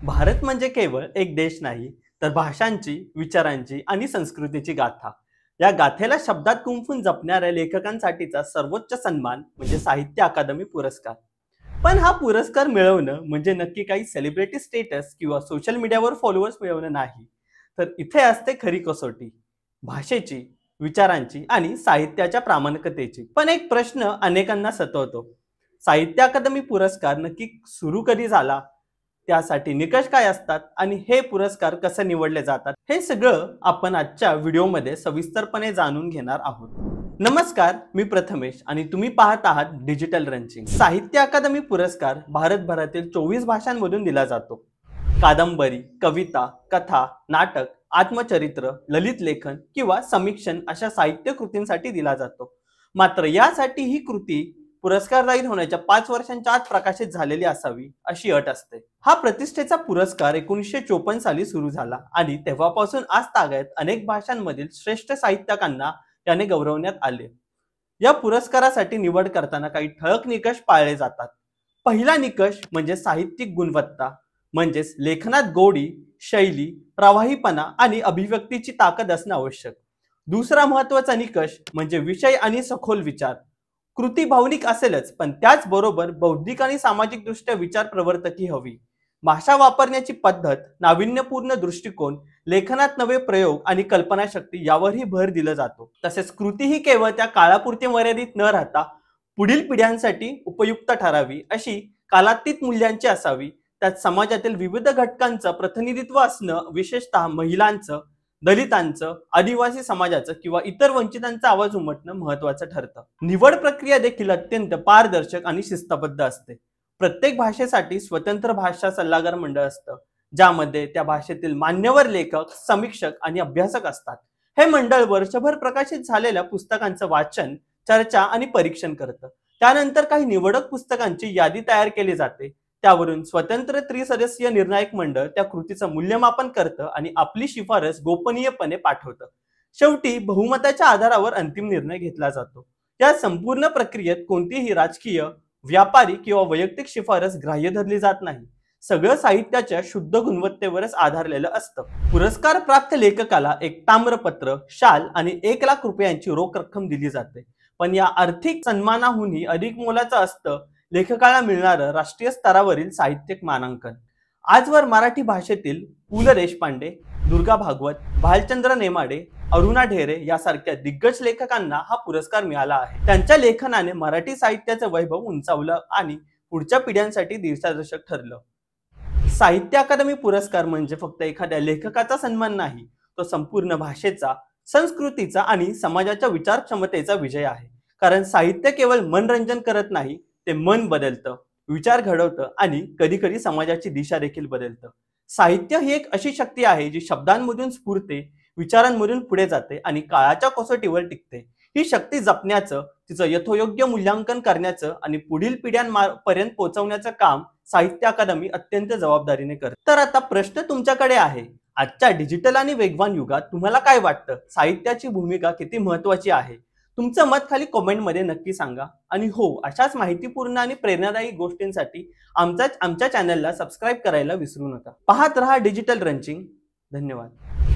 भारत म्हणजे केवळ एक देश नाही, तर भाषांची, विचारांची आणि संस्कृतीची गाथा. या गाथेला शब्दात गुंफून जपणाऱ्या लेखकांसाठीचा सर्वोच्च सन्मान म्हणजे साहित्य अकादमी पुरस्कार. पण हा पुरस्कार मिळवणं म्हणजे नक्की काही सेलिब्रिटी स्टेटस किंवा सोशल मीडियावर फॉलोअर्स मिळवणं नाही. तर इथे असते खरी कसोटी भाषेची, विचारांची आणि साहित्याच्या प्रामाणिकतेची. पण एक प्रश्न अनेकांना सतवतो, साहित्य अकादमी पुरस्कार नक्की सुरू कधी झाला, त्यासाठी निकष काय असतात आणि हे पुरस्कार कसे निवडले जातात, हे सगळं आपण आजच्या व्हिडिओमध्ये सविस्तरपणे जाणून घेणार आहोत। नमस्कार, मी प्रथमेश आणि तुम्ही पाहत आहात डिजिटल रंचिंग। साहित्य अकादमी पुरस्कार भारतभरातील 24 भाषांमधून दिला जातो। कादंबरी, कविता, कथा, नाटक, आत्मचरित्र, ललित लेखन किंवा समीक्षण अशा साहित्य कृतींसाठी दिला जातो। मात्र यासाठी ही कृती पुरस्कार जाहीर होण्याच्या 5 वर्षांच्या आत प्रकाशित झालेली असावी अशी अट असते। हा प्रतिष्ठेचा पुरस्कार 1954 साली सुरू झाला आणि तेव्हापासून आज तागायत अनेक भाषांमधील श्रेष्ठ साहित्यकांना याने गौरवण्यात आले। या पुरस्कारासाठी निवड करताना काही ठळक निकष पाळले जातात। पहिला निकष म्हणजे साहित्यिक गुणवत्ता, म्हणजेच लेखनात गोडी, शैली, प्रवाहीपणा आणि अभिव्यक्तीची ताकद असणे आवश्यक। दुसरा महत्त्वाचा निकष म्हणजे विषय आणि सखोल विचार। कृती भावनिक असेलच, पण त्याचबरोबर बौद्धिक आणि सामाजिक दृष्ट्या विचार प्रवर्तकी हवी। भाषा वापरण्याची पद्धत, नाविन्यपूर्ण दृष्टिकोन, लेखनात नवे प्रयोग आणि कल्पनाशक्ती यावरही भर दिला जातो। तसेच कृती ही केवळ त्या काळापुरती मर्यादित न राहता पुढील पिढ्यांसाठी उपयुक्त ठरावी अशी कालातीत मूल्यांची असावी। त्यात समाजातील विविध घटकांचं प्रतिनिधित्व असणं, विशेषतः महिलांचं, दलितांचं, आदिवासी समाजाचं किंवा इतर वंचितांचा आवाज उमटणं महत्त्वाचं ठरतं। निवड प्रक्रिया देखील अत्यंत पारदर्शक आणि शिस्तबद्ध असते। प्रत्येक भाषेसाठी स्वतंत्र भाषा सल्लागार मंडळ असतं, ज्यामध्ये त्या भाषेतील मान्यवर लेखक, समीक्षक आणि अभ्यासक असतात। हे मंडळ वर्षभर प्रकाशित झालेल्या पुस्तकांचं वाचन, चर्चा आणि परीक्षण करतं। त्यानंतर काही निवडक पुस्तकांची यादी तयार केली जाते। त्यावरून स्वतंत्र त्रिसदस्यीय निर्णायक मंडळ त्या कृतीचं मूल्यमापन करतं आणि आपली शिफारस गोपनीयपणे पाठवतं। शेवटी बहुमताच्या आधारावर अंतिम निर्णय घेतला जातो। या संपूर्ण प्रक्रियेत कोणतीही राजकीय, व्यापारी किंवा वैयक्तिक शिफारस ग्राह्य धरली जात नाही। सगळं साहित्याच्या शुद्ध गुणवत्तेवरच आधारलेलं असतं। पुरस्कार प्राप्त लेखकाला एक ताम्रपत्र, शाल आणि 1 लाख रुपयांची रोख रक्कम दिली जाते। पण या आर्थिक सन्मानाहूनही अधिक मोलाचं असतं लेखकाला मिळणारं राष्ट्रीय स्तरावरील साहित्यिक मानांकन। आजवर मराठी भाषेतील पु ल देशपांडे, दुर्गा भागवत, भालचंद्र नेमाडे, अरुणा ढेरे यासारख्या दिग्गज लेखकांना हा पुरस्कार मिळाला आहे। त्यांच्या लेखनाने मराठी साहित्याचं वैभव उंचावलं आणि पुढच्या पिढ्यांसाठी दिशादर्शक ठरलं। साहित्य अकादमी पुरस्कार म्हणजे फक्त एखाद्या लेखकाचा सन्मान नाही, तो संपूर्ण भाषेचा, संस्कृतीचा आणि समाजाच्या विचार क्षमतेचा विजय आहे। कारण साहित्य केवळ मनोरंजन करत नाही, ते मन बदलतं, विचार घडवतं आणि कधी-कधी समाजाची दिशा देखील बदलतं। साहित्य ही एक अशी शक्ती आहे जी शब्दांमधून स्फुरते, विचारांमधून पुढे जाते आणि काळाच्या कसोटीवर टिकते। ही शक्ती जपण्याचं, तिचं यथोयोग्य मूल्यांकन करण्याचं आणि पुढील पिढ्यांपर्यंत पोहोचवण्याचं काम साहित्य अकादमी अत्यंत जबाबदारीने करते। तर आता प्रश्न तुमच्याकडे आहे, आजच्या डिजिटल आणि वेगवान युगात तुम्हाला काय वाटतं, साहित्याची भूमिका किती महत्त्वाची आहे? तुमचं मत खाली कमेंटमध्ये नक्की सांगा। आणि हो, अशाच माहितीपूर्ण आणि प्रेरणादायी गोष्टींसाठी आमच्या चॅनलला सबस्क्राइब करायला विसरू नका। पाहत रहा डिजिटल रंचिंग। धन्यवाद।